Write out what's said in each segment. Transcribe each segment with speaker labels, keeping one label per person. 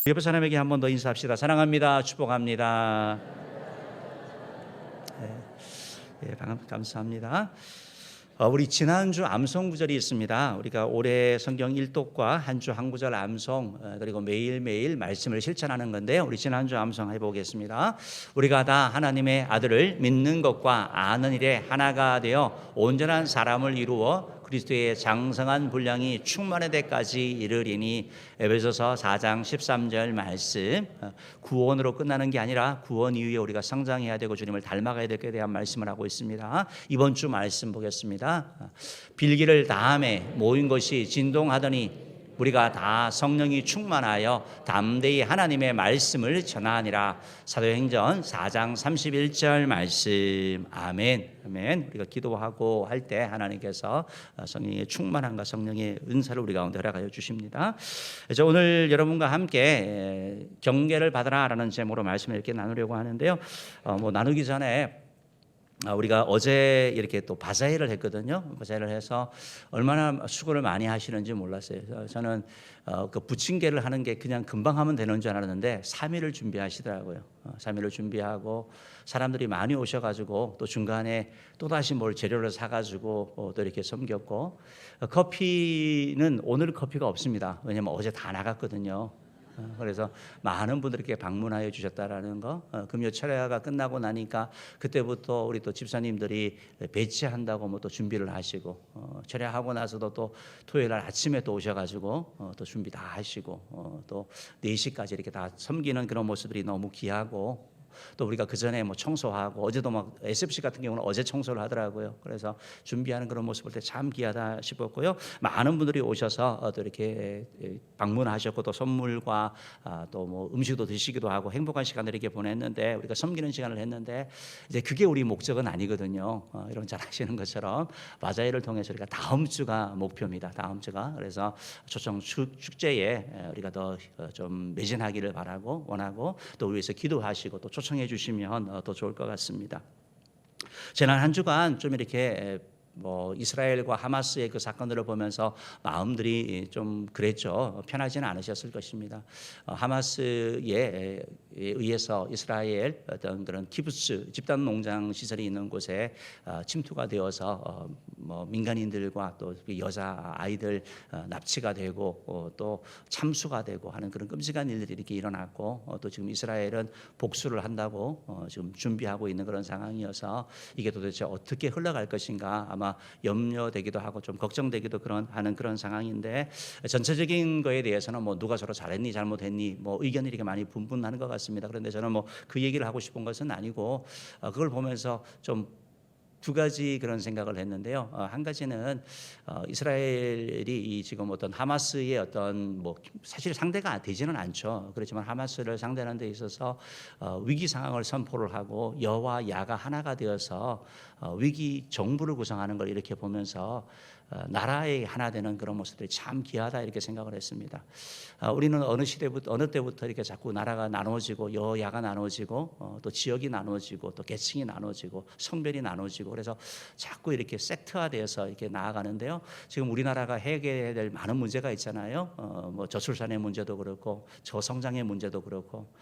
Speaker 1: 옆에 사람에게 한 번 더 인사합시다. 사랑합니다. 축복합니다. 감사합니다. 우리 지난주 암송 구절이 있습니다. 우리가 올해 성경 1독과 한 주 한 구절 암송, 그리고 매일매일 말씀을 실천하는 건데요. 우리 지난주 암송 해보겠습니다. 우리가 다 하나님의 아들을 믿는 것과 아는 일에 하나가 되어 온전한 사람을 이루어 그리스도의 장성한 분량이 충만할 때까지 이르리니. 에베소서 4장 13절 말씀, 구원으로 끝나는 게 아니라 구원 이후에 우리가 성장해야 되고 주님을 닮아가야 될 것에 대한 말씀을 하고 있습니다. 이번 주 말씀 보겠습니다. 빌기를 다함에 모인 것이 진동하더니 우리가 다 성령이 충만하여 담대히 하나님의 말씀을 전하니라. 사도행전 4장 31절 말씀. 아멘. 아멘. 우리가 기도하고 할 때 하나님께서 성령의 충만함과 성령의 은사를 우리 가운데 허락하여 주십니다. 그래서 오늘 여러분과 함께 경계를 받아라라는 제목으로 말씀을 이렇게 나누려고 하는데요. 나누기 전에 우리가 어제 이렇게 또 바사회를 했거든요. 바사회를 해서 얼마나 수고를 많이 하시는지 몰랐어요. 저는 그 부침개를 하는 게 그냥 금방 하면 되는 줄 알았는데 3일을 준비하시더라고요. 3일을 준비하고 사람들이 많이 오셔가지고 또 중간에 또 다시 뭘 재료를 사가지고 또 이렇게 섬겼고, 커피는 오늘 커피가 없습니다. 왜냐면 어제 다 나갔거든요. 그래서 많은 분들께 방문하여 주셨다라는 거. 금요 철야가 끝나고 나니까 그때부터 우리 또 집사님들이 배치한다고 뭐 또 준비를 하시고, 철야하고 나서도 또 토요일 날 아침에 또 오셔가지고 또 준비 다 하시고, 또 4시까지 이렇게 다 섬기는 그런 모습들이 너무 귀하고, 또 우리가 그 전에 뭐 청소하고, 어제도 막 SFC 같은 경우는 어제 청소를 하더라고요. 그래서 준비하는 그런 모습 볼 때 참 귀하다 싶었고요. 많은 분들이 오셔서 또 이렇게 방문하셨고, 또 선물과 또 뭐 음식도 드시기도 하고 행복한 시간을 이렇게 보냈는데, 우리가 섬기는 시간을 했는데 이제 그게 우리 목적은 아니거든요. 여러분 잘 아시는 것처럼 바자회를 통해서 우리가 다음 주가 목표입니다. 다음 주가. 그래서 초청 축제에 우리가 더 좀 매진하기를 바라고 원하고, 또 위해서 기도하시고 또 초청해 주시면 더 좋을 것 같습니다. 지난 한 주간 좀 이렇게 이스라엘과 하마스의 그 사건들을 보면서 마음들이 좀 그랬죠. 편하지는 않으셨을 것입니다. 하마스에 의해서 이스라엘 어떤 그런 키부츠 집단 농장 시설이 있는 곳에 침투가 되어서 민간인들과 또 여자 아이들 납치가 되고 또 참수가 되고 하는 그런 끔찍한 일들이 이렇게 일어났고, 또 지금 이스라엘은 복수를 한다고 지금 준비하고 있는 그런 상황이어서 이게 도대체 어떻게 흘러갈 것인가 아마 염려되기도 하고 좀 걱정되기도 하는 그런 상황인데, 전체적인 거에 대해서는 누가 저로 잘했니 잘못했니 의견이 이렇게 많이 분분하는 것 같습니다. 그런데 저는 그 얘기를 하고 싶은 것은 아니고, 그걸 보면서 좀 두 가지 그런 생각을 했는데요. 한 가지는 이스라엘이 지금 어떤 하마스의 어떤 사실 상대가 되지는 않죠. 그렇지만 하마스를 상대하는 데 있어서 위기 상황을 선포를 하고 여와 야가 하나가 되어서 위기 정부를 구성하는 걸 이렇게 보면서 나라의 하나 되는 그런 모습들이 참 귀하다 이렇게 생각을 했습니다. 우리는 어느 시대부터 어느 때부터 이렇게 자꾸 나라가 나눠지고 여야가 나눠지고 또 지역이 나눠지고 또 계층이 나눠지고 성별이 나눠지고, 그래서 자꾸 이렇게 섹트화되어서 이렇게 나아가는데요. 지금 우리나라가 해결해야 될 많은 문제가 있잖아요. 저출산의 문제도 그렇고 저성장의 문제도 그렇고,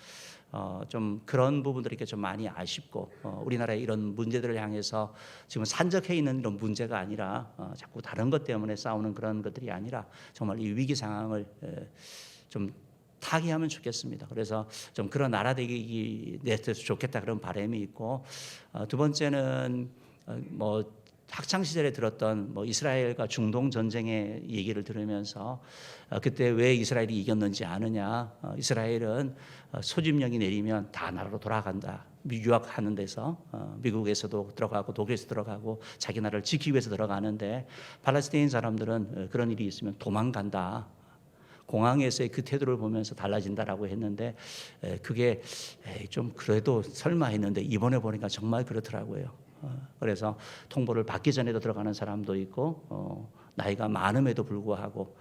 Speaker 1: 좀 그런 부분들이 좀 많이 아쉽고, 우리나라의 이런 문제들을 향해서 지금 산적해 있는 이런 문제가 아니라 자꾸 다른 것 때문에 싸우는 그런 것들이 아니라 정말 이 위기 상황을 좀 타개하면 좋겠습니다. 그래서 좀 그런 나라 되기 내서 좋겠다 그런 바람이 있고, 두 번째는 학창 시절에 들었던 이스라엘과 중동 전쟁의 얘기를 들으면서 그때 왜 이스라엘이 이겼는지 아느냐. 이스라엘은 소집령이 내리면 다 나라로 돌아간다. 유학하는 데서 미국에서도 들어가고 독일에서 들어가고 자기 나라를 지키기 위해서 들어가는데, 팔레스타인 사람들은 그런 일이 있으면 도망간다. 공항에서의 그 태도를 보면서 달라진다라고 했는데, 그게 좀 그래도 설마 했는데 이번에 보니까 정말 그렇더라고요. 그래서 통보를 받기 전에도 들어가는 사람도 있고, 나이가 많음에도 불구하고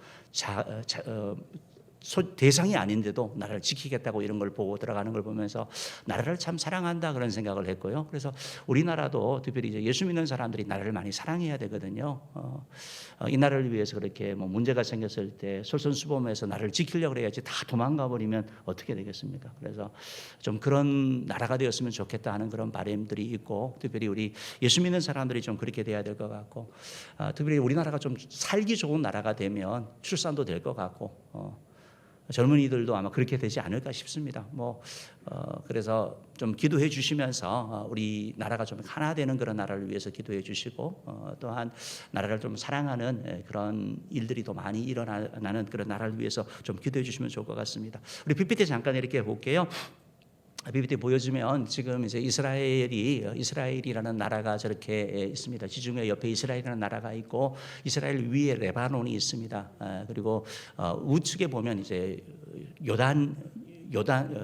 Speaker 1: 대상이 아닌데도 나라를 지키겠다고 이런 걸 보고 들어가는 걸 보면서 나라를 참 사랑한다 그런 생각을 했고요. 그래서 우리나라도 특별히 이제 예수 믿는 사람들이 나라를 많이 사랑해야 되거든요. 이 나라를 위해서 그렇게 뭐 문제가 생겼을 때 솔선수범해서 나라를 지키려고 해야지 다 도망가 버리면 어떻게 되겠습니까? 그래서 좀 그런 나라가 되었으면 좋겠다 하는 그런 바람들이 있고, 특별히 우리 예수 믿는 사람들이 좀 그렇게 돼야 될 것 같고, 특별히 우리나라가 좀 살기 좋은 나라가 되면 출산도 될 것 같고, 젊은이들도 아마 그렇게 되지 않을까 싶습니다. 그래서 좀 기도해 주시면서 우리 나라가 좀 하나 되는 그런 나라를 위해서 기도해 주시고, 또한 나라를 좀 사랑하는 그런 일들이 더 많이 일어나는 그런 나라를 위해서 좀 기도해 주시면 좋을 것 같습니다. 우리 PPT 잠깐 이렇게 볼게요. PPT 보여주면 지금 이제 이스라엘이라는 나라가 저렇게 있습니다. 지중해 옆에 이스라엘이라는 나라가 있고, 이스라엘 위에 레바논이 있습니다. 그리고 우측에 보면 이제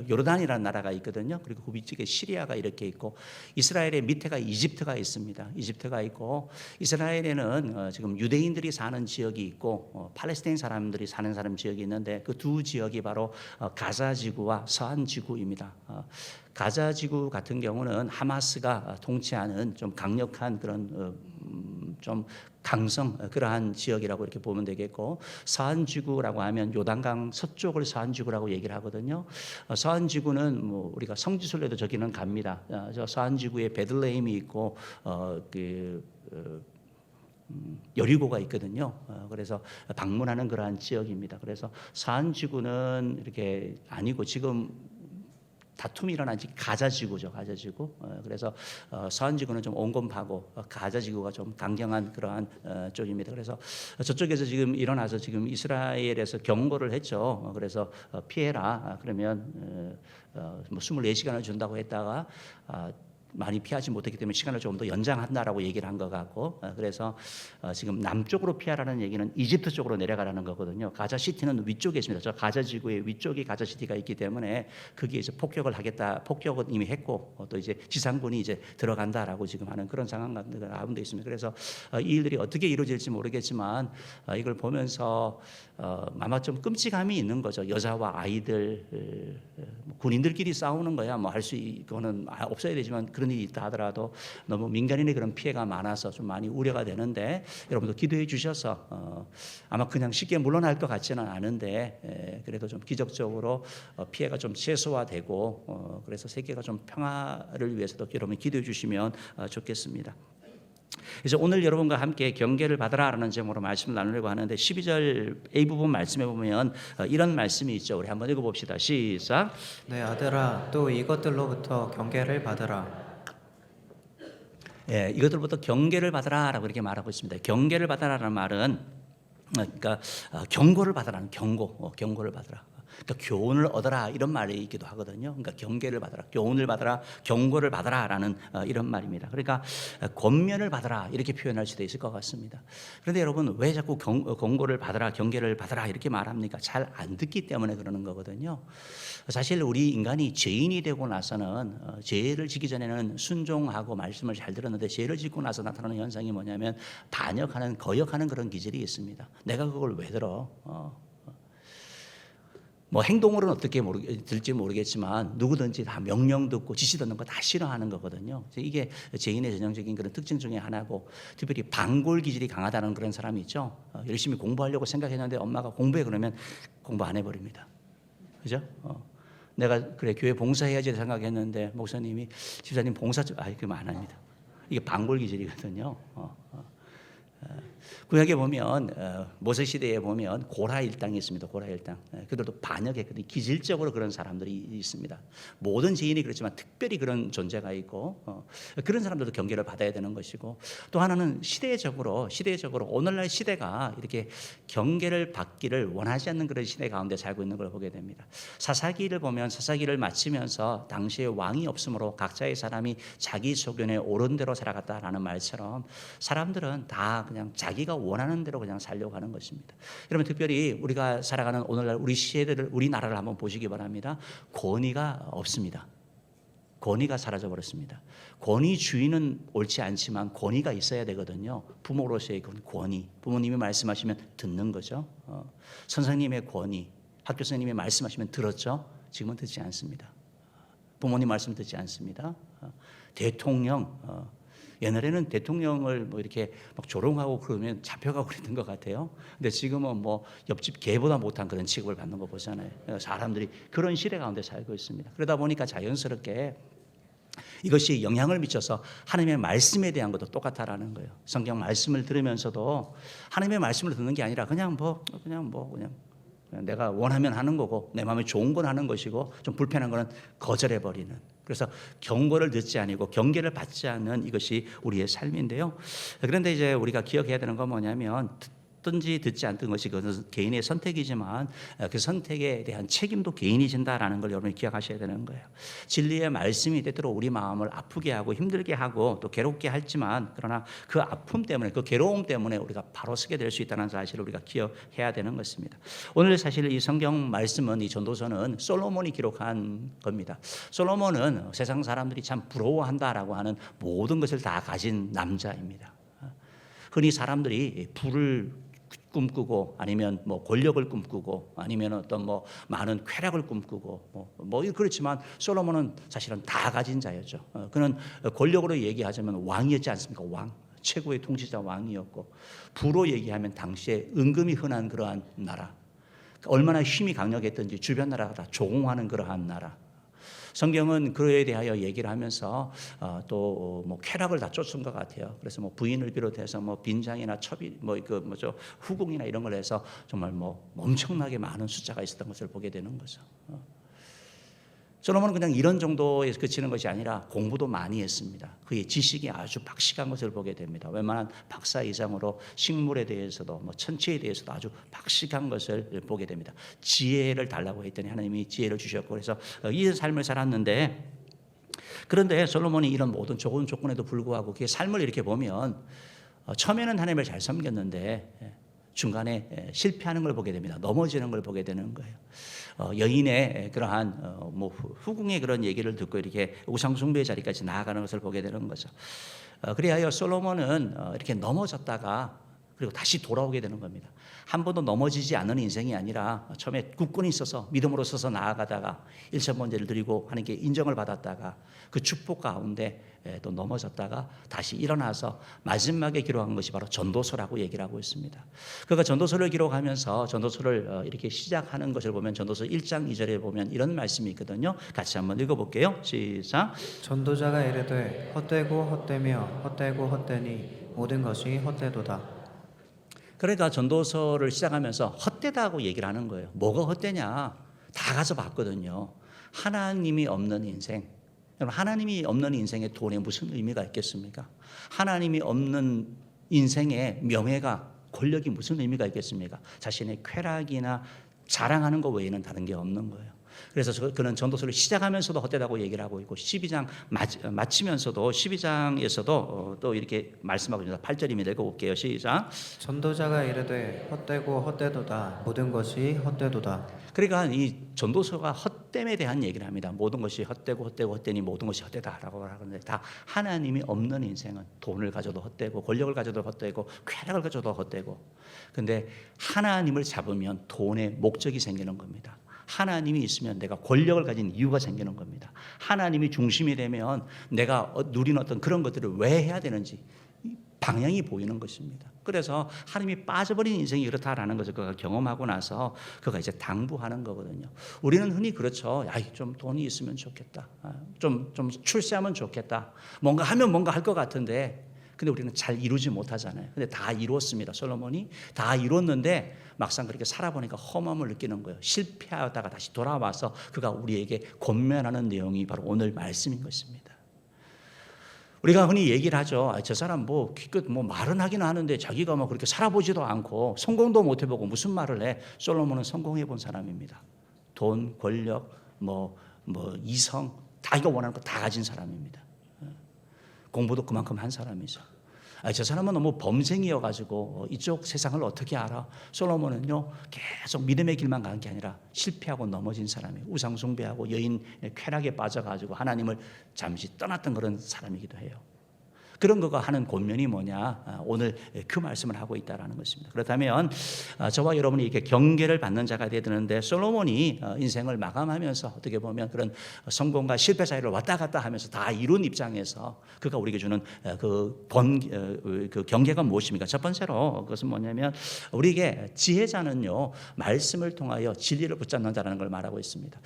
Speaker 1: 요르단이라는 나라가 있거든요. 그리고 그 위쪽에 시리아가 이렇게 있고, 이스라엘의 밑에가 이집트가 있습니다. 이집트가 있고, 이스라엘에는 지금 유대인들이 사는 지역이 있고, 팔레스타인 사람들이 사는 지역이 있는데, 그 두 지역이 바로 가자 지구와 서한 지구입니다. 가자 지구 같은 경우는 하마스가 통치하는 좀 강력한 그런 좀 강성 그러한 지역이라고 이렇게 보면 되겠고, 서한지구라고 하면 요단강 서쪽을 서한지구라고 얘기를 하거든요. 서한지구는 뭐 우리가 성지순례도 저기는 갑니다. 저 서한지구에 베들레헴이 있고 여리고가 있거든요. 그래서 방문하는 그러한 지역입니다. 그래서 서한지구는 이렇게 아니고 지금 다툼이 일어난 지 가자지구죠, 가자지구. 그래서 서한지구는 좀 온건파고, 가자지구가 좀 강경한 그러한 쪽입니다. 그래서 저쪽에서 지금 일어나서 지금 이스라엘에서 경고를 했죠. 그래서 피해라. 그러면 뭐 24시간을 준다고 했다가 많이 피하지 못했기 때문에 시간을 조금 더 연장한다라고 얘기를 한 것 같고, 그래서 지금 남쪽으로 피하라는 얘기는 이집트 쪽으로 내려가라는 거거든요. 가자시티는 위쪽에 있습니다. 저 가자지구의 위쪽에 가자시티가 있기 때문에 거기에 이제 폭격을 하겠다, 폭격은 이미 했고, 또 이제 지상군이 이제 들어간다라고 지금 하는 그런 상황 가운데 있습니다. 그래서 이 일들이 어떻게 이루어질지 모르겠지만 이걸 보면서 아마 좀 끔찍함이 있는 거죠. 여자와 아이들, 군인들끼리 싸우는 거야 뭐 할 수 이거는 없어야 되지만 그런 일이 있다 하더라도 너무 민간인의 그런 피해가 많아서 좀 많이 우려가 되는데, 여러분도 기도해 주셔서 아마 그냥 쉽게 물러날 것 같지는 않은데 그래도 좀 기적적으로 피해가 좀 최소화되고, 그래서 세계가 좀 평화를 위해서도 여러분 기도해 주시면 좋겠습니다. 그래서 오늘 여러분과 함께 경계를 받으라라는 제목으로 말씀을 나누려고 하는데, 12절 A 부분 말씀에 보면 이런 말씀이 있죠. 우리 한번 읽어봅시다. 시작.
Speaker 2: 내 아들아, 또 이것들로부터 경계를 받으라.
Speaker 1: 이것들부터 경계를 받으라라고 이렇게 말하고 있습니다. 경계를 받으라는 말은 그러니까 경고를 받으라는 경고를 받으라. 그러니까 교훈을 얻어라 이런 말이기도 하거든요. 그러니까 경계를 받아라, 교훈을 받아라, 경고를 받아라라는 이런 말입니다. 그러니까 권면을 받아라 이렇게 표현할 수도 있을 것 같습니다. 그런데 여러분 왜 자꾸 권고를 받아라, 경계를 받아라 이렇게 말합니까? 잘 안 듣기 때문에 그러는 거거든요. 사실 우리 인간이 죄인이 되고 나서는 죄를 지기 전에는 순종하고 말씀을 잘 들었는데, 죄를 짓고 나서 나타나는 현상이 뭐냐면 반역하는, 거역하는 그런 기질이 있습니다. 내가 그걸 왜 들어? 뭐 행동으로는 어떻게 들지 모르겠지만 누구든지 다 명령 듣고 지시 듣는 거 다 싫어하는 거거든요. 이게 죄인의 전형적인 그런 특징 중에 하나고, 특별히 방골 기질이 강하다는 그런 사람이 있죠. 열심히 공부하려고 생각했는데 엄마가 공부해 그러면 공부 안 해버립니다. 그죠? 내가 그래 교회 봉사해야지 생각했는데 목사님이 집사님 봉사 좀 그러면 안 합니다. 이게 방골 기질이거든요. 구약에 보면 모세 시대에 보면 고라 일당이 있습니다. 고라 일당. 그들도 반역했거든요. 기질적으로 그런 사람들이 있습니다. 모든 죄인이 그렇지만 특별히 그런 존재가 있고, 그런 사람들도 경계를 받아야 되는 것이고, 또 하나는 시대적으로 오늘날 시대가 이렇게 경계를 받기를 원하지 않는 그런 시대 가운데 살고 있는 걸 보게 됩니다. 사사기를 보면 사사기를 마치면서 당시에 왕이 없으므로 각자의 사람이 자기 소견에 옳은 대로 살아갔다라는 말처럼 사람들은 다 그냥 자기가 원하는 대로 그냥 살려고 하는 것입니다. 여러분 특별히 우리가 살아가는 오늘날 우리 시대를, 우리 나라를 한번 보시기 바랍니다. 권위가 없습니다. 권위가 사라져 버렸습니다. 권위 주의는 옳지 않지만 권위가 있어야 되거든요. 부모로서의 권위, 부모님이 말씀하시면 듣는 거죠. 선생님의 권위, 학교 선생님이 말씀하시면 들었죠? 지금은 듣지 않습니다. 부모님 말씀 듣지 않습니다. 대통령, 옛날에는 대통령을 뭐 이렇게 막 조롱하고 그러면 잡혀가고 그랬던 것 같아요. 근데 지금은 뭐 옆집 개보다 못한 그런 취급을 받는 거 보잖아요. 사람들이 그런 시대 가운데 살고 있습니다. 그러다 보니까 자연스럽게 이것이 영향을 미쳐서 하나님의 말씀에 대한 것도 똑같다라는 거예요. 성경 말씀을 들으면서도 하나님의 말씀을 듣는 게 아니라 그냥 내가 원하면 하는 거고 내 마음에 좋은 건 하는 것이고 좀 불편한 거는 거절해 버리는. 그래서 경고를 듣지 아니고 경계를 받지 않는 이것이 우리의 삶인데요. 그런데 이제 우리가 기억해야 되는 건 뭐냐면 듣든지 듣지 않던 것이 그것은 개인의 선택이지만 그 선택에 대한 책임도 개인이 진다라는 걸 여러분이 기억하셔야 되는 거예요. 진리의 말씀이 때때로 우리 마음을 아프게 하고 힘들게 하고 또 괴롭게 하지만 그러나 그 아픔 때문에 그 괴로움 때문에 우리가 바로 서게 될 수 있다는 사실을 우리가 기억해야 되는 것입니다. 오늘 사실 이 성경 말씀은 이 전도서는 솔로몬이 기록한 겁니다. 솔로몬은 세상 사람들이 참 부러워한다라고 하는 모든 것을 다 가진 남자입니다. 흔히 사람들이 부를 꿈꾸고 아니면 뭐 권력을 꿈꾸고 아니면 어떤 뭐 많은 쾌락을 꿈꾸고 뭐 그렇지만 솔로몬은 사실은 다 가진 자였죠. 그는 권력으로 얘기하자면 왕이었지 않습니까? 왕, 최고의 통치자 왕이었고 부로 얘기하면 당시에 은금이 흔한 그러한 나라, 얼마나 힘이 강력했던지 주변 나라가 다 조공하는 그러한 나라. 성경은 그에 대하여 얘기를 하면서 또 뭐 쾌락을 다 쫓은 것 같아요. 그래서 뭐 부인을 비롯해서 뭐 빈장이나 첩이 후궁이나 이런 걸 해서 정말 뭐 엄청나게 많은 숫자가 있었던 것을 보게 되는 거죠. 솔로몬은 그냥 이런 정도에 그치는 것이 아니라 공부도 많이 했습니다. 그의 지식이 아주 박식한 것을 보게 됩니다. 웬만한 박사 이상으로 식물에 대해서도 뭐 천체에 대해서도 아주 박식한 것을 보게 됩니다. 지혜를 달라고 했더니 하나님이 지혜를 주셨고 그래서 이 삶을 살았는데 그런데 솔로몬이 이런 모든 좋은 조건에도 불구하고 그의 삶을 이렇게 보면 처음에는 하나님을 잘 섬겼는데 중간에 실패하는 걸 보게 됩니다. 넘어지는 걸 보게 되는 거예요. 여인의 그러한 뭐 후궁의 그런 얘기를 듣고 이렇게 우상숭배의 자리까지 나아가는 것을 보게 되는 거죠. 그리하여 솔로몬은 이렇게 넘어졌다가 그리고 다시 돌아오게 되는 겁니다. 한 번도 넘어지지 않는 인생이 아니라 처음에 굳건히 있어서 믿음으로 서서 나아가다가 일천번제를 드리고 하나님께 인정을 받았다가 그 축복 가운데 또 넘어졌다가 다시 일어나서 마지막에 기록한 것이 바로 전도서라고 얘기를 하고 있습니다. 그가 전도서를 기록하면서 전도서를 이렇게 시작하는 것을 보면 전도서 1장 2절에 보면 이런 말씀이 있거든요. 같이 한번 읽어볼게요. 시작.
Speaker 2: 전도자가 이르되 헛되고 헛되며 헛되고 헛되니 모든 것이 헛되도다.
Speaker 1: 그러니까 전도서를 시작하면서 헛되다고 얘기를 하는 거예요. 뭐가 헛되냐? 다 가서 봤거든요. 하나님이 없는 인생. 여러분, 하나님이 없는 인생에 돈에 무슨 의미가 있겠습니까? 하나님이 없는 인생에 명예가 권력이 무슨 의미가 있겠습니까? 자신의 쾌락이나 자랑하는 것 외에는 다른 게 없는 거예요. 그래서 그는 전도서를 시작하면서도 헛되다고 얘기를 하고 있고 12장 마치면서도 12장에서도 또 이렇게 말씀하고 있습니다. 8절입니다. 읽어볼게요. 시작.
Speaker 2: 전도자가 이르되 헛되고 헛되도다. 모든 것이 헛되도다.
Speaker 1: 그러니까 이 전도서가 헛됨에 대한 얘기를 합니다. 모든 것이 헛되고 헛되고 헛되니 모든 것이 헛되다라고 하는데 다 하나님이 없는 인생은 돈을 가져도 헛되고 권력을 가져도 헛되고 쾌락을 가져도 헛되고 근데 하나님을 잡으면 돈의 목적이 생기는 겁니다. 하나님이 있으면 내가 권력을 가진 이유가 생기는 겁니다. 하나님이 중심이 되면 내가 누리는 어떤 그런 것들을 왜 해야 되는지 방향이 보이는 것입니다. 그래서 하나님이 빠져버린 인생이 이렇다라는 것을 그가 경험하고 나서 그가 이제 당부하는 거거든요. 우리는 흔히 그렇죠. 야, 좀 돈이 있으면 좋겠다. 좀 출세하면 좋겠다. 뭔가 하면 뭔가 할 것 같은데 근데 우리는 잘 이루지 못하잖아요. 근데 다 이루었습니다. 솔로몬이 다 이뤘는데 막상 그렇게 살아보니까 험함을 느끼는 거예요. 실패하다가 다시 돌아와서 그가 우리에게 권면하는 내용이 바로 오늘 말씀인 것입니다. 우리가 흔히 얘기를 하죠. 저 사람 뭐 기껏 뭐 말은 하긴 하는데 자기가 뭐 그렇게 살아보지도 않고 성공도 못 해보고 무슨 말을 해. 솔로몬은 성공해 본 사람입니다. 돈, 권력, 뭐 이성 다 이거 원하는 거 다 가진 사람입니다. 공부도 그만큼 한 사람이죠. 저 사람은 너무 범생이어가지고 이쪽 세상을 어떻게 알아? 솔로몬은요 계속 믿음의 길만 가는 게 아니라 실패하고 넘어진 사람이에요. 우상숭배하고 여인 쾌락에 빠져가지고 하나님을 잠시 떠났던 그런 사람이기도 해요. 그런 거가 하는 권면이 뭐냐? 오늘 그 말씀을 하고 있다라는 것입니다. 그렇다면 저와 여러분이 이렇게 경계를 받는 자가 되야 되는데 솔로몬이 인생을 마감하면서 어떻게 보면 그런 성공과 실패 사이를 왔다 갔다 하면서 다 이룬 입장에서 그가 우리에게 주는 그 경계가 무엇입니까? 첫 번째로 그것은 뭐냐면 우리에게 지혜자는요 말씀을 통하여 진리를 붙잡는 자라는 걸 말하고 있습니다.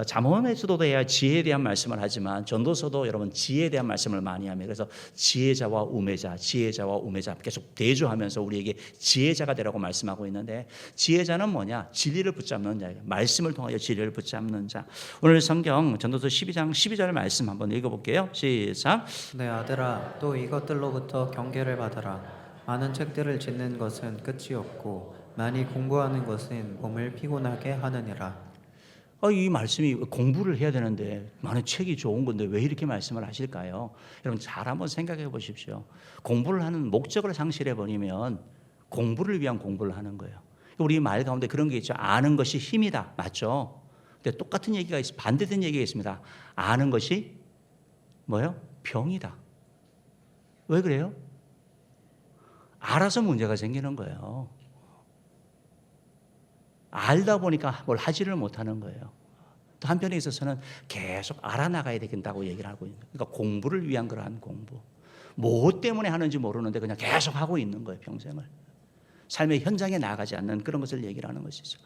Speaker 1: 잠언에서도 지혜에 대한 말씀을 하지만 전도서도 여러분 지혜에 대한 말씀을 많이 합니다. 그래서 지혜자와 우매자, 지혜자와 우매자 계속 대조하면서 우리에게 지혜자가 되라고 말씀하고 있는데 지혜자는 뭐냐? 진리를 붙잡는 자예요. 말씀을 통하여 진리를 붙잡는 자. 오늘 성경 전도서 12장 12절 말씀 한번 읽어볼게요. 시작.
Speaker 2: 내 아들아 또 이것들로부터 경계를 받아라. 많은 책들을 짓는 것은 끝이 없고 많이 공부하는 것은 몸을 피곤하게 하느니라.
Speaker 1: 이 말씀이 공부를 해야 되는데 많은 책이 좋은 건데 왜 이렇게 말씀을 하실까요? 여러분 잘 한번 생각해 보십시오. 공부를 하는 목적을 상실해 버리면 공부를 위한 공부를 하는 거예요. 우리 말 가운데 그런 게 있죠. 아는 것이 힘이다. 맞죠? 근데 똑같은 얘기가 있어. 반대된 얘기가 있습니다. 아는 것이 뭐예요? 병이다. 왜 그래요? 알아서 문제가 생기는 거예요. 알다 보니까 뭘 하지를 못하는 거예요. 또 한편에 있어서는 계속 알아나가야 된다고 얘기를 하고 있는 거예요. 그러니까 공부를 위한 그러한 공부. 뭐 때문에 하는지 모르는데 그냥 계속 하고 있는 거예요. 평생을. 삶의 현장에 나아가지 않는 그런 것을 얘기를 하는 것이죠.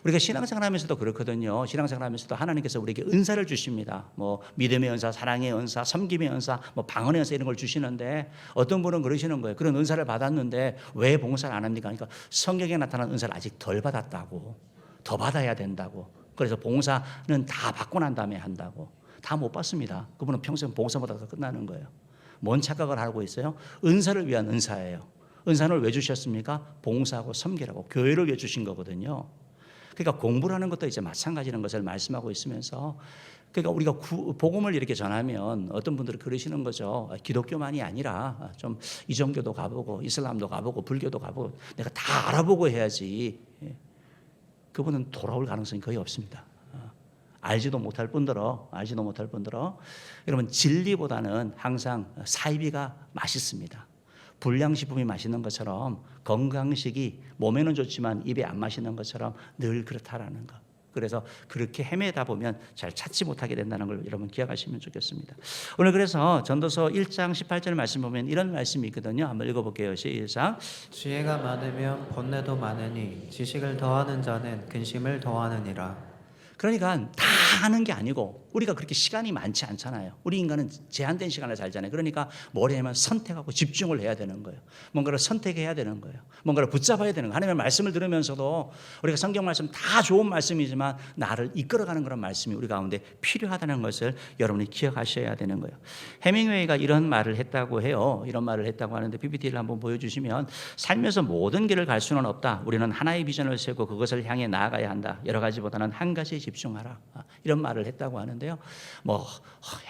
Speaker 1: 우리가 신앙생활 하면서도 그렇거든요. 신앙생활 하면서도 하나님께서 우리에게 은사를 주십니다. 뭐 믿음의 은사, 사랑의 은사, 섬김의 은사, 뭐 방언의 은사 이런 걸 주시는데 어떤 분은 그러시는 거예요. 그런 은사를 받았는데 왜 봉사를 안 합니까? 그러니까 성경에 나타난 은사를 아직 덜 받았다고. 더 받아야 된다고. 그래서 봉사는 다 받고 난 다음에 한다고. 다 못 받습니다. 그분은 평생 봉사보다가 끝나는 거예요. 뭔 착각을 하고 있어요? 은사를 위한 은사예요. 은사를 왜 주셨습니까? 봉사하고 섬기라고 교회를 위해 주신 거거든요. 그러니까 공부를 하는 것도 이제 마찬가지라는 것을 말씀하고 있으면서 그러니까 우리가 복음을 이렇게 전하면 어떤 분들은 그러시는 거죠. 기독교만이 아니라 좀 이종교도 가보고 이슬람도 가보고 불교도 가보고 내가 다 알아보고 해야지. 그분은 돌아올 가능성이 거의 없습니다. 알지도 못할 뿐더러 여러분 진리보다는 항상 사이비가 맛있습니다. 불량식품이 맛있는 것처럼 건강식이 몸에는 좋지만 입에 안 맛있는 것처럼 늘 그렇다라는 거. 그래서 그렇게 헤매다 보면 잘 찾지 못하게 된다는 걸 여러분 기억하시면 좋겠습니다. 오늘 그래서 전도서 1장 18절 말씀 보면 이런 말씀이 있거든요. 한번 읽어볼게요. 시작.
Speaker 2: 지혜가 많으면 번뇌도 많으니 지식을 더하는 자는 근심을 더하느니라.
Speaker 1: 그러니까 다 하는 게 아니고 우리가 그렇게 시간이 많지 않잖아요. 우리 인간은 제한된 시간을 살잖아요. 그러니까 뭘 하면 선택하고 집중을 해야 되는 거예요. 뭔가를 선택해야 되는 거예요. 뭔가를 붙잡아야 되는 거예요. 하나님의 말씀을 들으면서도 우리가 성경 말씀 다 좋은 말씀이지만 나를 이끌어가는 그런 말씀이 우리 가운데 필요하다는 것을 여러분이 기억하셔야 되는 거예요. 해밍웨이가 이런 말을 했다고 해요. 이런 말을 했다고 하는데 PPT를 한번 보여주시면 살면서 모든 길을 갈 수는 없다. 우리는 하나의 비전을 세우고 그것을 향해 나아가야 한다. 여러 가지보다는 한 가지에 집중하라. 이런 말을 했다고 하는데요. 뭐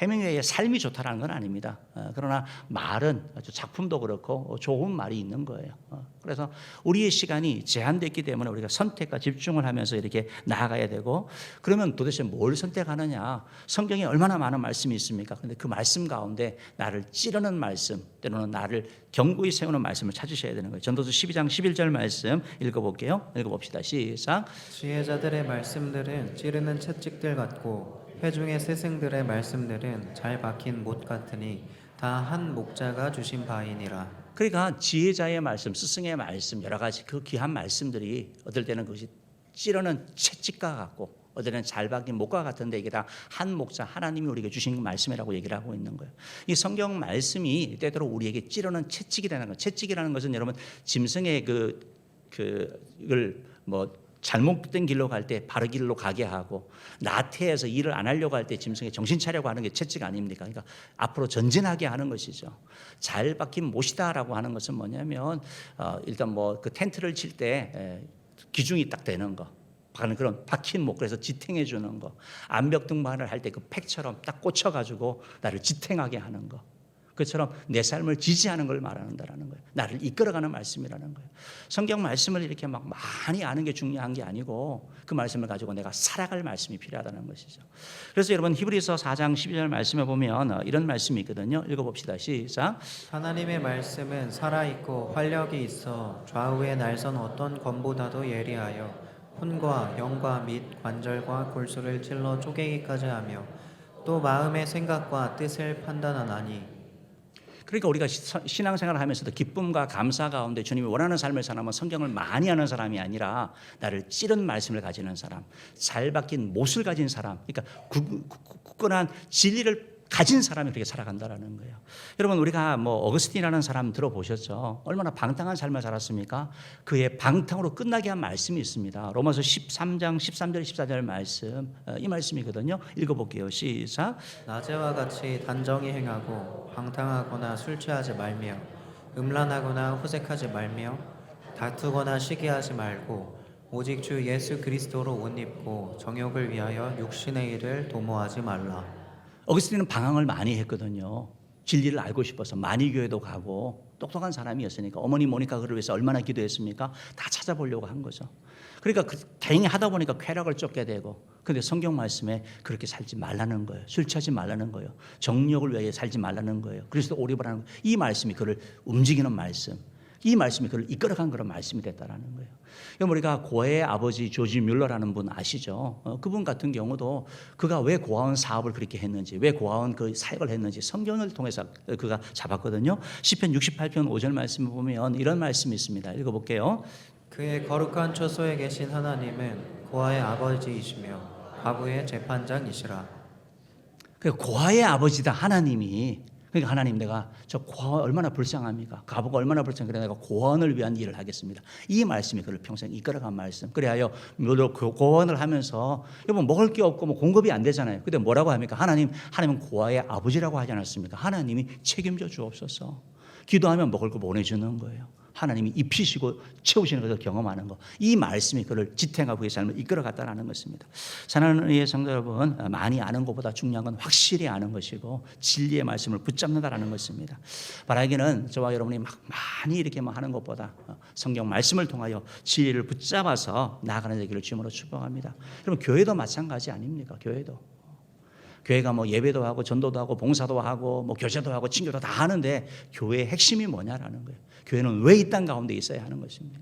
Speaker 1: 해밍웨이의 삶이 좋다라는 건 아닙니다. 그러나 말은 아주 작품도 그렇고 좋은 말이 있는 거예요. 그래서 우리의 시간이 제한됐기 때문에 우리가 선택과 집중을 하면서 이렇게 나아가야 되고 그러면 도대체 뭘 선택하느냐? 성경에 얼마나 많은 말씀이 있습니까? 근데 그 말씀 가운데 나를 찌르는 말씀, 때로는 나를 견고히 세우는 말씀을 찾으셔야 되는 거예요. 전도서 12장 11절 말씀 읽어볼게요. 읽어봅시다. 시작.
Speaker 2: 지혜자들의 말씀들은 찌르는 채찍들 같고 회중의 스승들의 말씀들은 잘 박힌 못 같으니 다 한 목자가 주신 바이니라.
Speaker 1: 그러니까 지혜자의 말씀, 스승의 말씀 여러 가지 그 귀한 말씀들이 어떨 때는 그것이 찌르는 채찍과 같고 어떨 때는 잘 박힌 목과 같은데 이게 다 한 목자 하나님이 우리에게 주신 말씀이라고 얘기를 하고 있는 거예요. 이 성경 말씀이 때때로 우리에게 찌르는 채찍이 되는 거예요. 채찍이라는 것은 여러분 짐승의 그걸 뭐 잘못된 길로 갈 때 바른 길로 가게 하고 나태해서 일을 안 하려고 할 때 짐승에 정신 차려고 하는 게 채찍 아닙니까? 그러니까 앞으로 전진하게 하는 것이죠. 잘 박힌 못이다라고 하는 것은 뭐냐면 일단 뭐 그 텐트를 칠 때 기둥이 딱 되는 거. 그런 박힌 목 그래서 지탱해 주는 거. 암벽 등반을 할 때 그 팩처럼 딱 꽂혀 가지고 나를 지탱하게 하는 거. 그처럼 내 삶을 지지하는 걸 말한다라는 거예요. 나를 이끌어가는 말씀이라는 거예요. 성경 말씀을 이렇게 막 많이 아는 게 중요한 게 아니고 그 말씀을 가지고 내가 살아갈 말씀이 필요하다는 것이죠. 그래서 여러분 히브리서 4장 12절 말씀에 보면 이런 말씀이 있거든요. 읽어봅시다. 시작.
Speaker 2: 하나님의 말씀은 살아있고 활력이 있어 좌우의 날선 어떤 검보다도 예리하여 혼과 영과 및 관절과 골수를 찔러 쪼개기까지 하며 또 마음의 생각과 뜻을 판단하나니.
Speaker 1: 그러니까 우리가 신앙생활을 하면서도 기쁨과 감사 가운데 주님이 원하는 삶을 사람은 성경을 많이 하는 사람이 아니라 나를 찌른 말씀을 가지는 사람, 잘 박힌 못을 가진 사람, 그러니까 굳건한 진리를 가진 사람이 그렇게 살아간다라는 거예요. 여러분 우리가 뭐 어거스틴이라는 사람 들어보셨죠? 얼마나 방탕한 삶을 살았습니까? 그의 방탕으로 끝나게 한 말씀이 있습니다. 로마서 13장 13절 14절 말씀, 이 말씀이거든요. 읽어볼게요. 시작.
Speaker 2: 낮에와 같이 단정히 행하고 방탕하거나 술 취하지 말며 음란하거나 호색하지 말며 다투거나 시기하지 말고 오직 주 예수 그리스도로 옷 입고 정욕을 위하여 육신의 일을 도모하지 말라.
Speaker 1: 어거스틴은 방황을 많이 했거든요. 진리를 알고 싶어서 많이 교회도 가고 똑똑한 사람이었으니까 어머니 모니카 그를 위해서 얼마나 기도했습니까? 다 찾아보려고 한 거죠. 그러니까 다행히 하다 보니까 쾌락을 쫓게 되고, 근데 성경 말씀에 그렇게 살지 말라는 거예요. 술 취하지 말라는 거예요. 정욕을 위해 살지 말라는 거예요. 그리스도 오리버라는 거예요. 이 말씀이 그를 움직이는 말씀, 이 말씀이 그를 이끌어간 그런 말씀이 됐다라는 거예요. 우리가 고아의 아버지 조지 뮬러라는 분 아시죠? 그분 같은 경우도 그가 왜 고아원 사업을 그렇게 했는지, 왜 고아원 그 사역을 했는지 성경을 통해서 그가 잡았거든요. 시편 68편 5절 말씀을 보면 이런 말씀이 있습니다. 읽어볼게요.
Speaker 2: 그의 거룩한 처소에 계신 하나님은 고아의 아버지이시며 과부의 재판장이시라.
Speaker 1: 그 고아의 아버지다 하나님이. 그러니까 하나님, 내가 저 고아 얼마나 불쌍합니까? 가부가 얼마나 불쌍해. 그래 내가 고아원을 위한 일을 하겠습니다. 이 말씀이 그를 평생 이끌어간 말씀. 그래야 고아원을 하면서 여러분 먹을 게 없고 뭐 공급이 안 되잖아요. 근데 뭐라고 합니까? 하나님은 고아의 아버지라고 하지 않았습니까? 하나님이 책임져 주옵소서. 기도하면 먹을 거 보내주는 거예요. 하나님이 입히시고 채우시는 것을 경험하는 것, 이 말씀이 그를 지탱하고 그의 삶을 이끌어갔다는 것입니다. 사랑하는 의의 성도 여러분, 많이 아는 것보다 중요한 건 확실히 아는 것이고 진리의 말씀을 붙잡는다라는 것입니다. 바라기는 저와 여러분이 막 많이 이렇게 하는 것보다 성경 말씀을 통하여 진리를 붙잡아서 나아가는 되기를 주님으로 축복합니다. 여러분 교회도 마찬가지 아닙니까? 교회가 뭐 예배도 하고 전도도 하고 봉사도 하고 뭐 교제도 하고 친교도 다 하는데 교회의 핵심이 뭐냐라는 거예요. 교회는 왜 이 땅 가운데 있어야 하는 것입니까?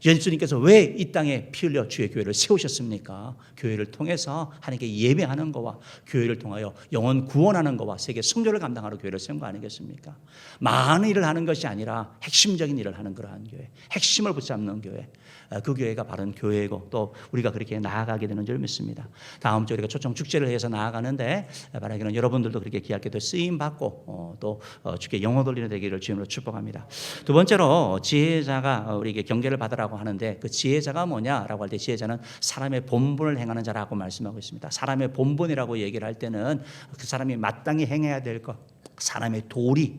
Speaker 1: 예수님께서 왜 이 땅에 피 흘려 주의 교회를 세우셨습니까? 교회를 통해서 하나님께 예배하는 것과 교회를 통하여 영혼 구원하는 것과 세계 성교를 감당하러 교회를 세운 거 아니겠습니까? 많은 일을 하는 것이 아니라 핵심적인 일을 하는 그러한 교회, 핵심을 붙잡는 교회, 그 교회가 바른 교회이고 또 우리가 그렇게 나아가게 되는 줄 믿습니다. 다음 주에 우리가 초청 축제를 해서 나아가는데 바라기는 여러분들도 그렇게 귀하게 또 쓰임 받고 또 주께 영혼 돌리는 되기를 주님으로 축복합니다. 두 번째로 지혜자가 우리에게 경계를 받으라고 하는데 그 지혜자가 뭐냐라고 할 때 지혜자는 사람의 본분을 행하는 자라고 말씀하고 있습니다. 사람의 본분이라고 얘기를 할 때는 그 사람이 마땅히 행해야 될 것, 사람의 도리,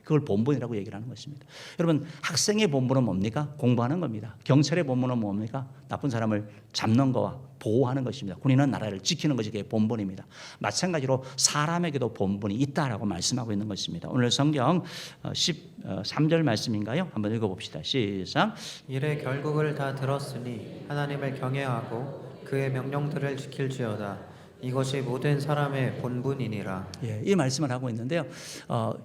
Speaker 1: 그걸 본분이라고 얘기를 하는 것입니다. 여러분 학생의 본분은 뭡니까? 공부하는 겁니다. 경찰의 본분은 뭡니까? 나쁜 사람을 잡는 거와 보호하는 것입니다. 군인은 나라를 지키는 것이 그게 본분입니다. 마찬가지로 사람에게도 본분이 있다라고 말씀하고 있는 것입니다. 오늘 성경 13절 말씀인가요? 한번 읽어봅시다. 시작.
Speaker 2: 이래 결국을 다 들었으니 하나님을 경외하고 그의 명령들을 지킬지어다. 이것이 모든 사람의 본분이니라.
Speaker 1: 예, 이 말씀을 하고 있는데요.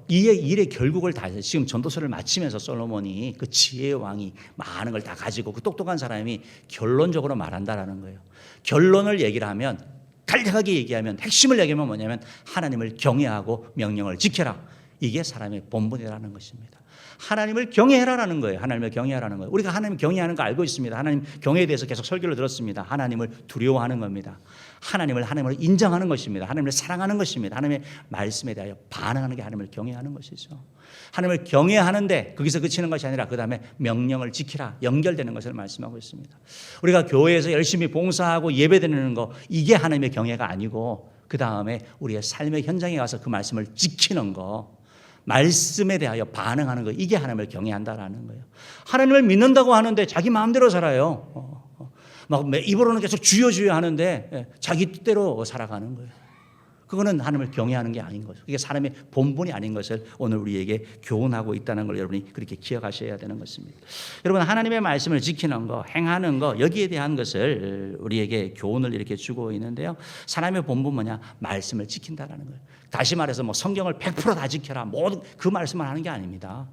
Speaker 1: 이의 일의 결국을 다 해서 지금 전도서를 마치면서 솔로몬이 그 지혜의 왕이 많은 걸 다 가지고 그 똑똑한 사람이 결론적으로 말한다라는 거예요. 결론을 얘기를 하면 간략하게 얘기하면 핵심을 얘기하면 뭐냐면 하나님을 경외하고 명령을 지켜라. 이게 사람의 본분이라는 것입니다. 하나님을 경외해라라는 거예요. 하나님을 경외하라는 거예요. 우리가 하나님 경외하는 거 알고 있습니다. 하나님 경외에 대해서 계속 설교를 들었습니다. 하나님을 두려워하는 겁니다. 하나님을 인정하는 것입니다. 하나님을 사랑하는 것입니다. 하나님의 말씀에 대하여 반응하는 게 하나님을 경외하는 것이죠. 하나님을 경외하는데 거기서 그치는 것이 아니라 그 다음에 명령을 지키라 연결되는 것을 말씀하고 있습니다. 우리가 교회에서 열심히 봉사하고 예배드리는 거 이게 하나님의 경외가 아니고 그 다음에 우리의 삶의 현장에 가서 그 말씀을 지키는 거, 말씀에 대하여 반응하는 거, 이게 하나님을 경외한다라는 거예요. 하나님을 믿는다고 하는데 자기 마음대로 살아요. 막 입으로는 계속 주여 주여 하는데 자기 뜻대로 살아가는 거예요. 그거는 하나님을 경외하는 게 아닌 거죠. 그게 사람의 본분이 아닌 것을 오늘 우리에게 교훈하고 있다는 걸 여러분이 그렇게 기억하셔야 되는 것입니다. 여러분, 하나님의 말씀을 지키는 거, 행하는 거, 여기에 대한 것을 우리에게 교훈을 이렇게 주고 있는데요. 사람의 본분 뭐냐? 말씀을 지킨다라는 거예요. 다시 말해서 뭐 성경을 100%다 지켜라, 모든 그 말씀만 하는 게 아닙니다.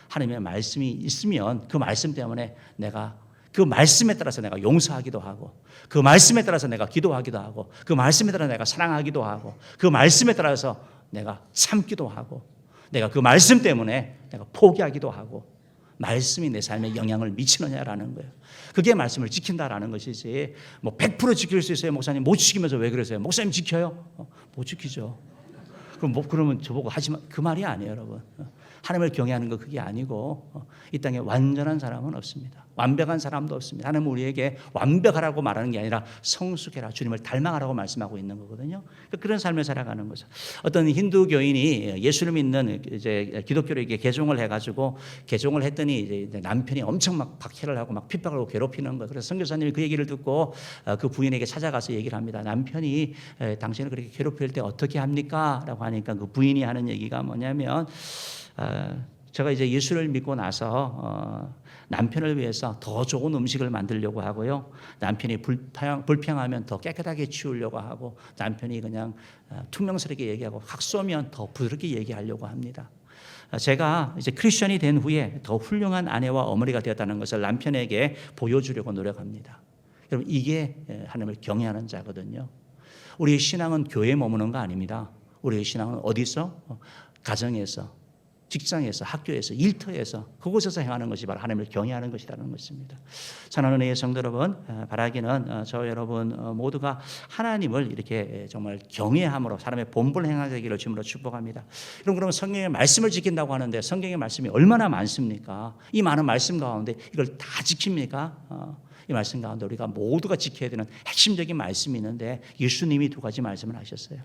Speaker 1: 하나님의 말씀이 있으면 그 말씀 때문에 내가 그 말씀에 따라서 내가 용서하기도 하고, 그 말씀에 따라서 내가 기도하기도 하고, 그 말씀에 따라서 내가 사랑하기도 하고, 그 말씀에 따라서 내가 참기도 하고, 내가 그 말씀 때문에 내가 포기하기도 하고, 말씀이 내 삶에 영향을 미치느냐라는 거예요. 그게 말씀을 지킨다라는 것이지, 뭐 100% 지킬 수 있어요 목사님? 못 지키면서 왜 그러세요? 목사님 지켜요? 못 지키죠. 그러면 저보고 하지 마, 그 말이 아니에요, 여러분. 하나님을 경외하는 거 그게 아니고, 이 땅에 완전한 사람은 없습니다. 완벽한 사람도 없습니다. 하나님은 우리에게 완벽하라고 말하는 게 아니라 성숙해라, 주님을 닮아가라고 말씀하고 있는 거거든요. 그런 삶을 살아가는 거죠. 어떤 힌두 교인이 예수를 믿는 이제 기독교를 이렇게 개종을 해가지고 개종을 했더니 이제 남편이 엄청 막 박해를 하고 막 핍박을 하고 괴롭히는 거예요. 그래서 선교사님이 그 얘기를 듣고 그 부인에게 찾아가서 얘기를 합니다. 남편이 당신을 그렇게 괴롭힐 때 어떻게 합니까? 라고 하니까 그 부인이 하는 얘기가 뭐냐면, 제가 이제 예수를 믿고 나서 남편을 위해서 더 좋은 음식을 만들려고 하고요. 남편이 불평하면 더 깨끗하게 치우려고 하고, 남편이 그냥 퉁명스럽게 얘기하고 확 쏘면 더 부드럽게 얘기하려고 합니다. 제가 이제 크리스천이 된 후에 더 훌륭한 아내와 어머니가 되었다는 것을 남편에게 보여주려고 노력합니다. 여러분, 이게 하나님을 경외하는 자거든요. 우리의 신앙은 교회에 머무는 거 아닙니다. 우리의 신앙은 어디서? 가정에서, 직장에서, 학교에서, 일터에서, 그곳에서 행하는 것이 바로 하나님을 경외하는 것이라는 것입니다. 사랑하는 은혜의 성도 여러분, 바라기는 저 여러분 모두가 하나님을 이렇게 정말 경외함으로 사람의 본분을 행하기를 주님으로 축복합니다. 그러면 성경의 말씀을 지킨다고 하는데 성경의 말씀이 얼마나 많습니까? 이 많은 말씀 가운데 이걸 다 지킵니까? 이 말씀 가운데 우리가 모두가 지켜야 되는 핵심적인 말씀이 있는데, 예수님이 두 가지 말씀을 하셨어요.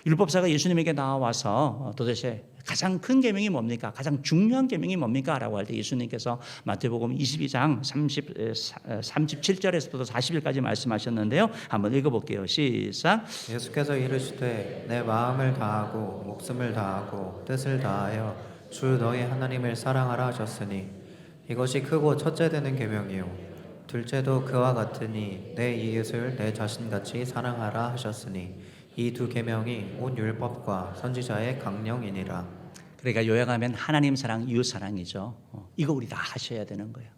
Speaker 1: 율법사가 예수님에게 나와서 도대체 가장 큰 계명이 뭡니까? 가장 중요한 계명이 뭡니까? 라고 할 때 예수님께서 마태복음 22장 37절에서부터 40절까지 말씀하셨는데요. 한번 읽어볼게요. 시작.
Speaker 2: 예수께서 이르시되 내 마음을 다하고 목숨을 다하고 뜻을 다하여 주 너희 하나님을 사랑하라 하셨으니 이것이 크고 첫째 되는 계명이요 둘째도 그와 같으니 내 이웃을 내 자신같이 사랑하라 하셨으니 이 두 계명이 온 율법과 선지자의 강령이니라.
Speaker 1: 그러니까 요약하면 하나님 사랑, 이웃 사랑이죠. 이거 우리 다 하셔야 되는 거예요.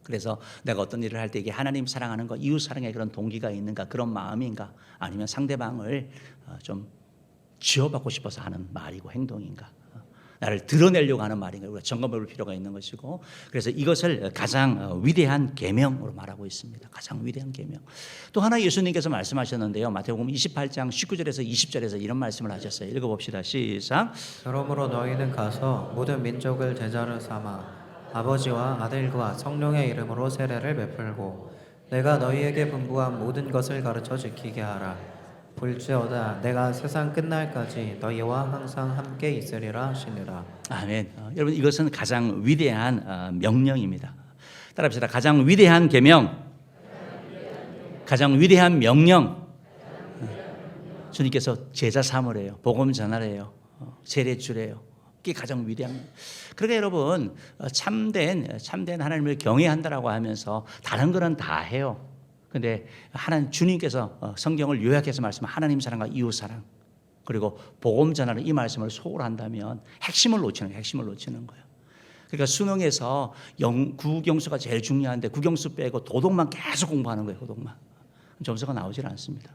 Speaker 1: 그래서 내가 어떤 일을 할 때 이게 하나님 사랑하는 거, 이웃 사랑에 그런 동기가 있는가, 그런 마음인가, 아니면 상대방을 좀 지어받고 싶어서 하는 말이고 행동인가, 나를 드러내려고 하는 말인가, 우리가 점검해 볼 필요가 있는 것이고, 그래서 이것을 가장 위대한 계명으로 말하고 있습니다. 가장 위대한 계명. 또 하나 예수님께서 말씀하셨는데요. 마태복음 28장 19절에서 20절에서 이런 말씀을 하셨어요. 읽어봅시다. 시작.
Speaker 2: 그러므로 너희는 가서 모든 민족을 제자로 삼아 아버지와 아들과 성령의 이름으로 세례를 베풀고 내가 너희에게 분부한 모든 것을 가르쳐 지키게 하라. 볼지어다 내가 세상 끝날까지 너희와 항상 함께 있으리라 하시니라.
Speaker 1: 아멘. 여러분, 이것은 가장 위대한 명령입니다. 따라합시다. 가장 위대한 계명, 가장 위대한 명령. 주님께서 제자 삼으래요. 복음 전하래요. 세례 주래요. 그게 가장 위대한. 그러니까 여러분, 참된 하나님을 경외한다라고 하면서 다른 거는 다 해요. 근데 하나님, 주님께서 성경을 요약해서 말씀한 하나님 사랑과 이웃 사랑, 그리고 복음 전하는 이 말씀을 소홀 한다면 핵심을 놓치는 거예요. 그러니까 수능에서 국영수가 제일 중요한데 국영수 빼고 도덕만 계속 공부하는 거예요. 도덕만. 점수가 나오질 않습니다.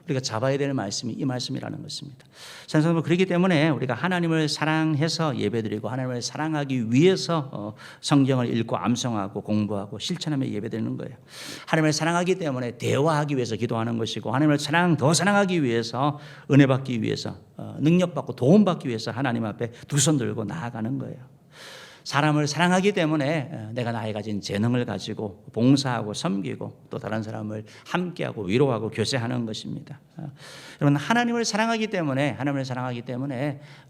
Speaker 1: 우리가 잡아야 될 말씀이 이 말씀이라는 것입니다. 사랑하는 그렇기 때문에 우리가 하나님을 사랑해서 예배드리고 하나님을 사랑하기 위해서 성경을 읽고 암송하고 공부하고 실천하며 예배드리는 거예요. 하나님을 사랑하기 때문에 대화하기 위해서 기도하는 것이고, 하나님을 더 사랑하기 위해서, 은혜 받기 위해서, 능력받고 도움받기 위해서 하나님 앞에 두 손 들고 나아가는 거예요. 사람을 사랑하기 때문에 내가 나의 가진 재능을 가지고 봉사하고 섬기고 또 다른 사람을 함께하고 위로하고 교제하는 것입니다. 여러분, 하나님을 사랑하기 때문에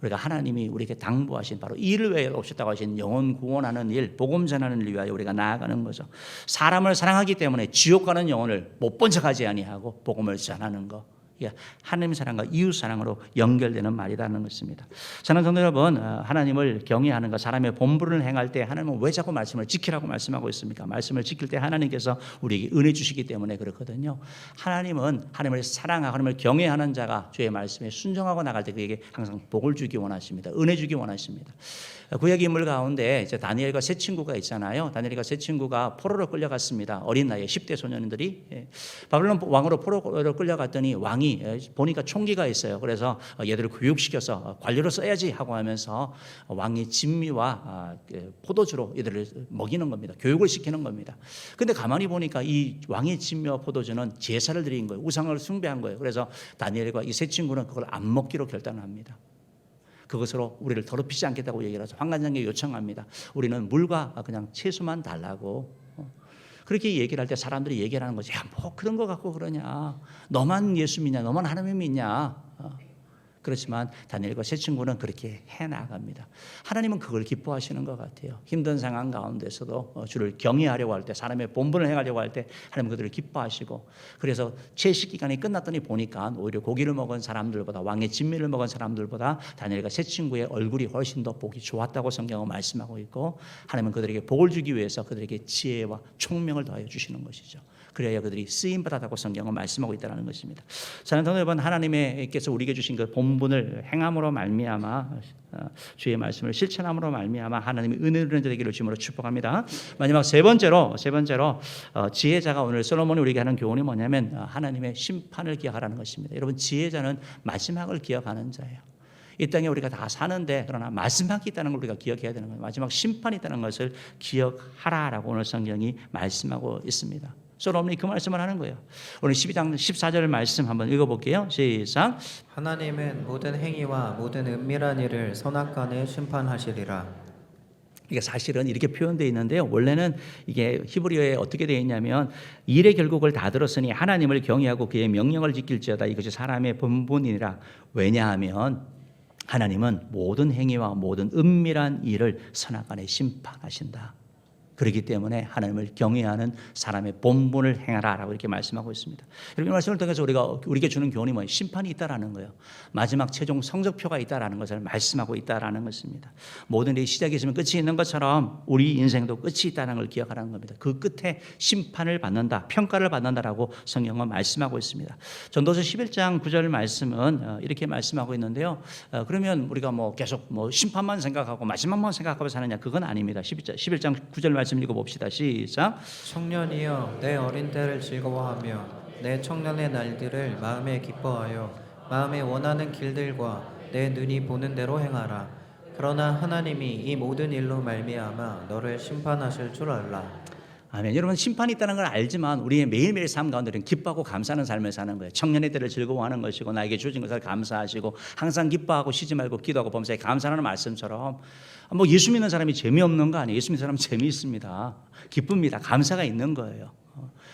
Speaker 1: 우리가 하나님이 우리에게 당부하신 바로 이를 위해 오셨다고 하신 영혼 구원하는 일, 복음 전하는 일 위하여 우리가 나아가는 거죠. 사람을 사랑하기 때문에 지옥 가는 영혼을 못 본 척하지 아니하고 복음을 전하는 거, 이게 하나님의 사랑과 이웃 사랑으로 연결되는 말이라는 것입니다. 사랑하는 성도 여러분, 하나님을 경외하는 것, 사람의 본분을 행할 때 하나님은 왜 자꾸 말씀을 지키라고 말씀하고 있습니까? 말씀을 지킬 때 하나님께서 우리에게 은혜 주시기 때문에 그렇거든요. 하나님은 하나님을 사랑하고 하나님을 경외하는 자가 주의 말씀에 순종하고 나갈 때 그에게 항상 복을 주기 원하십니다. 은혜 주기 원하십니다. 구약 인물 가운데 이제 다니엘과 세 친구가 있잖아요. 다니엘과 세 친구가 포로로 끌려갔습니다. 어린 나이에 10대 소년들이 바벨론 왕으로 포로로 끌려갔더니 왕이 보니까 총기가 있어요. 그래서 얘들을 교육시켜서 관료로 써야지 하고 하면서 왕이 진미와 포도주로 얘들을 먹이는 겁니다. 교육을 시키는 겁니다. 근데 가만히 보니까 이 왕의 진미와 포도주는 제사를 드린 거예요. 우상을 숭배한 거예요. 그래서 다니엘과 이 세 친구는 그걸 안 먹기로 결단합니다. 그것으로 우리를 더럽히지 않겠다고 얘기를 해서 환관장에게 요청합니다. 우리는 물과 그냥 채소만 달라고. 그렇게 얘기를 할 때 사람들이 얘기를 하는 거지. 야, 뭐 그런 거 갖고 그러냐. 너만 예수 믿냐. 너만 하나님 믿냐. 그렇지만 다니엘과 세 친구는 그렇게 해나갑니다. 하나님은 그걸 기뻐하시는 것 같아요. 힘든 상황 가운데서도 주를 경외하려고 할 때, 사람의 본분을 행하려고 할 때 하나님은 그들을 기뻐하시고, 그래서 채식 기간이 끝났더니 보니까 오히려 고기를 먹은 사람들보다, 왕의 진미를 먹은 사람들보다 다니엘과 세 친구의 얼굴이 훨씬 더 보기 좋았다고 성경은 말씀하고 있고, 하나님은 그들에게 복을 주기 위해서 그들에게 지혜와 총명을 더하여 주시는 것이죠. 그래야 그들이 쓰임받았다고 성경은 말씀하고 있다는 것입니다. 사랑하는 성도 여러분, 하나님께서 우리에게 주신 그 본분을 행함으로 말미암아, 주의 말씀을 실천함으로 말미암아 하나님의 은혜를 되기를 주님으로 축복합니다. 마지막 세 번째로 지혜자가 오늘 솔로몬이 우리에게 하는 교훈이 뭐냐면 하나님의 심판을 기억하라는 것입니다. 여러분, 지혜자는 마지막을 기억하는 자예요. 이 땅에 우리가 다 사는데 그러나 마지막이 있다는 걸 우리가 기억해야 되는 거예요. 마지막 심판이 있다는 것을 기억하라라고 오늘 성경이 말씀하고 있습니다. 솔로몬이 그 말씀을 하는 거예요. 오늘 12장 14절 말씀 한번 읽어볼게요. 시작.
Speaker 2: 하나님은 모든 행위와 모든 은밀한 일을 선악간에 심판하시리라.
Speaker 1: 이게 사실은 이렇게 표현되어 있는데요. 원래는 이게 히브리어에 어떻게 되어 있냐면 일의 결국을 다 들었으니 하나님을 경외하고 그의 명령을 지킬지어다. 이것이 사람의 본분이라. 왜냐하면 하나님은 모든 행위와 모든 은밀한 일을 선악간에 심판하신다. 그렇기 때문에 하나님을 경외하는 사람의 본분을 행하라라고 이렇게 말씀하고 있습니다. 여러분, 이 말씀을 통해서 우리에게 주는 교훈이 뭐예요? 심판이 있다라는 거예요. 마지막 최종 성적표가 있다라는 것을 말씀하고 있다라는 것입니다. 모든 일이 시작이 있으면 끝이 있는 것처럼 우리 인생도 끝이 있다는 걸 기억하라는 겁니다. 그 끝에 심판을 받는다, 평가를 받는다라고 성경은 말씀하고 있습니다. 전도서 11장 9절 말씀은 이렇게 말씀하고 있는데요. 그러면 우리가 계속 심판만 생각하고 마지막만 생각하고 사느냐? 그건 아닙니다. 11장 9절 말씀 읽어봅시다. 시작.
Speaker 2: 청년이여, 내 어린 때를 즐거워하며 내 청년의 날들을 마음에 기뻐하여 마음에 원하는 길들과 내 눈이 보는 대로 행하라. 그러나 하나님이 이 모든 일로 말미암아 너를 심판하실 줄 알라.
Speaker 1: 아멘. 여러분, 심판이 있다는 걸 알지만 우리의 매일매일 삶 가운데는 기뻐하고 감사하는 삶을 사는 거예요. 청년의 때를 즐거워하는 것이고 나에게 주신 것을 감사하시고 항상 기뻐하고 쉬지 말고 기도하고 범사에 감사하는 말씀처럼 예수 믿는 사람이 재미없는 거 아니에요. 예수 믿는 사람은 재미있습니다. 기쁩니다. 감사가 있는 거예요.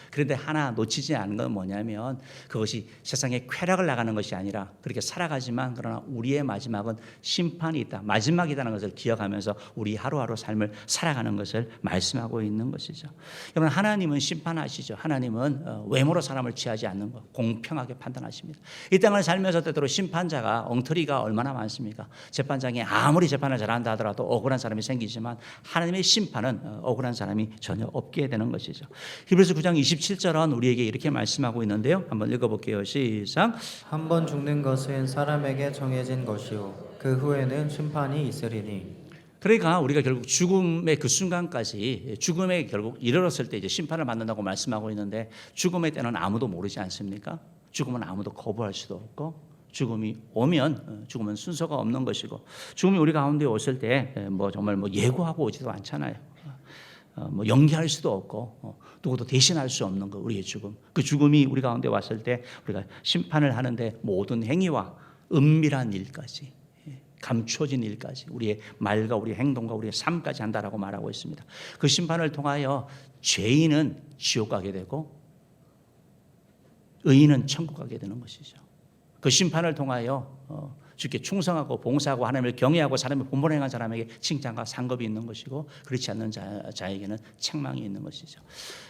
Speaker 1: 그런데 하나 놓치지 않은 건 뭐냐면 그것이 세상에 쾌락을 나가는 것이 아니라 그렇게 살아가지만 그러나 우리의 마지막은 심판이 있다. 마지막이라는 것을 기억하면서 우리 하루하루 삶을 살아가는 것을 말씀하고 있는 것이죠. 여러분, 하나님은 심판하시죠. 하나님은 외모로 사람을 취하지 않는 것, 공평하게 판단하십니다. 이 땅을 살면서 때때로 심판자가 엉터리가 얼마나 많습니까? 재판장이 아무리 재판을 잘한다 하더라도 억울한 사람이 생기지만 하나님의 심판은 억울한 사람이 전혀 없게 되는 것이죠. 히브리서 9장 27절은 우리에게 이렇게 말씀하고 있는데요. 한번 읽어볼게요. 시작.
Speaker 2: 한 번 죽는 것은 사람에게 정해진 것이요 그 후에는 심판이 있으리니.
Speaker 1: 그러니까 우리가 결국 죽음의 그 순간까지 죽음에 결국 이르렀을 때 이제 심판을 받는다고 말씀하고 있는데 죽음의 때는 아무도 모르지 않습니까? 죽음은 아무도 거부할 수도 없고 죽음이 오면 죽음은 순서가 없는 것이고 죽음이 우리 가운데 오실 때 정말 예고하고 오지도 않잖아요. 연기할 수도 없고 누구도 대신할 수 없는 거, 우리의 죽음. 그 죽음이 우리 가운데 왔을 때 우리가 심판을 하는데 모든 행위와 은밀한 일까지, 감춰진 일까지, 우리의 말과 우리의 행동과 우리의 삶까지 한다라고 말하고 있습니다. 그 심판을 통하여 죄인은 지옥 가게 되고 의인은 천국 가게 되는 것이죠. 그 심판을 통하여 주께 충성하고 봉사하고 하나님을 경외하고 사람의 본분을 행한 사람에게 칭찬과 상급이 있는 것이고 그렇지 않는 자에게는 책망이 있는 것이죠.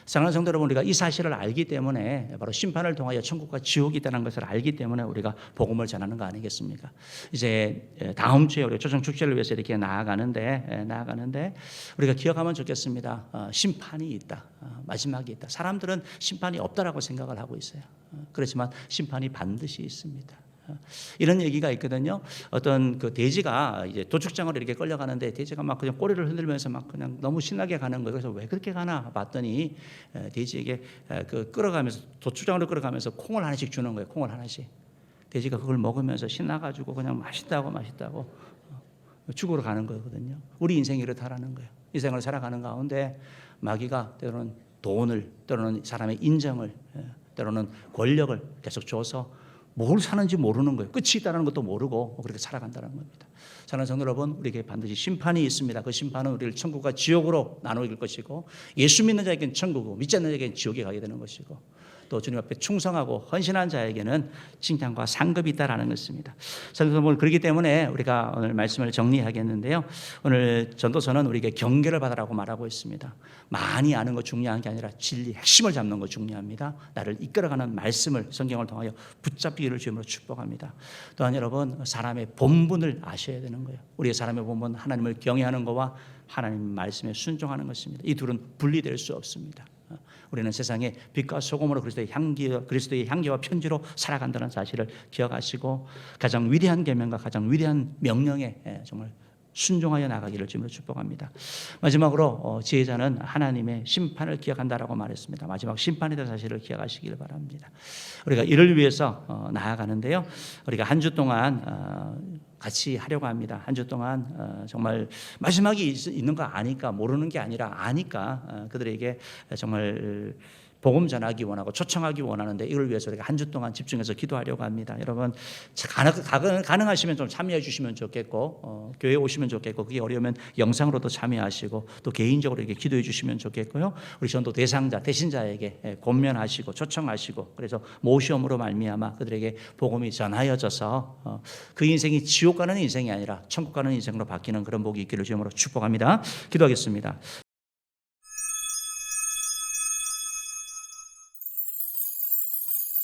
Speaker 1: 사랑하는 성도 여러분, 우리가 이 사실을 알기 때문에 바로 심판을 통하여 천국과 지옥이 있다는 것을 알기 때문에 우리가 복음을 전하는 거 아니겠습니까? 이제 다음 주에 우리가 초청 축제를 위해서 이렇게 나아가는데 우리가 기억하면 좋겠습니다. 심판이 있다. 마지막이 있다. 사람들은 심판이 없다라고 생각을 하고 있어요. 그렇지만 심판이 반드시 있습니다. 이런 얘기가 있거든요. 어떤 그 돼지가 이제 도축장으로 이렇게 끌려가는데 돼지가 막 그냥 꼬리를 흔들면서 막 그냥 너무 신나게 가는 거예요. 그래서 왜 그렇게 가나 봤더니 돼지에게 그 끌어가면서 도축장으로 끌어가면서 콩을 하나씩 주는 거예요. 콩을 하나씩. 돼지가 그걸 먹으면서 신나가지고 그냥 맛있다고 죽으러 가는 거거든요. 우리 인생이 이렇다라는 거예요. 이 생을 살아가는 가운데 마귀가 때로는 돈을, 때로는 사람의 인정을, 때로는 권력을 계속 줘서 뭘 사는지 모르는 거예요. 끝이 있다는 것도 모르고 그렇게 살아간다는 겁니다. 사랑하는 성도 여러분, 우리에게 반드시 심판이 있습니다. 그 심판은 우리를 천국과 지옥으로 나누길 것이고 예수 믿는 자에게는 천국이고 믿지 않는 자에게는 지옥에 가게 되는 것이고 또 주님 앞에 충성하고 헌신한 자에게는 칭찬과 상급이 있다라는 것입니다. 성도 여러분, 그렇기 때문에 우리가 오늘 말씀을 정리하겠는데요. 오늘 전도서는 우리에게 경계를 받으라고 말하고 있습니다. 많이 아는 거 중요한 게 아니라 진리 핵심을 잡는 거 중요합니다. 나를 이끌어가는 말씀을 성경을 통하여 붙잡기를 주님으로 축복합니다. 또한 여러분, 사람의 본분을 아셔야 되는 거예요. 우리의 사람의 본분, 하나님을 경외하는 것과 하나님 말씀에 순종하는 것입니다. 이 둘은 분리될 수 없습니다. 우리는 세상에 빛과 소금으로 그리스도의 향기와 편지로 살아간다는 사실을 기억하시고 가장 위대한 계명과 가장 위대한 명령에 정말 순종하여 나가기를 주님으로 축복합니다. 마지막으로 지혜자는 하나님의 심판을 기억한다라고 말했습니다. 마지막 심판에 대한 사실을 기억하시길 바랍니다. 우리가 이를 위해서 나아가는데요. 우리가 한 주 동안 같이 하려고 합니다. 한 주 동안 정말 마지막이 있는 거 아니까, 모르는 게 아니라 아니까 그들에게 정말 복음 전하기 원하고 초청하기 원하는데 이걸 위해서 우리가 한 주 동안 집중해서 기도하려고 합니다. 여러분 가능하시면 좀 참여해 주시면 좋겠고 교회 오시면 좋겠고 그게 어려우면 영상으로도 참여하시고 또 개인적으로 이렇게 기도해 주시면 좋겠고요. 우리 전도 대상자 대신자에게 권면하시고 초청하시고 그래서 모시험으로 말미암아 그들에게 복음이 전하여져서 그 인생이 지옥 가는 인생이 아니라 천국 가는 인생으로 바뀌는 그런 복이 있기를 주님으로 축복합니다. 기도하겠습니다.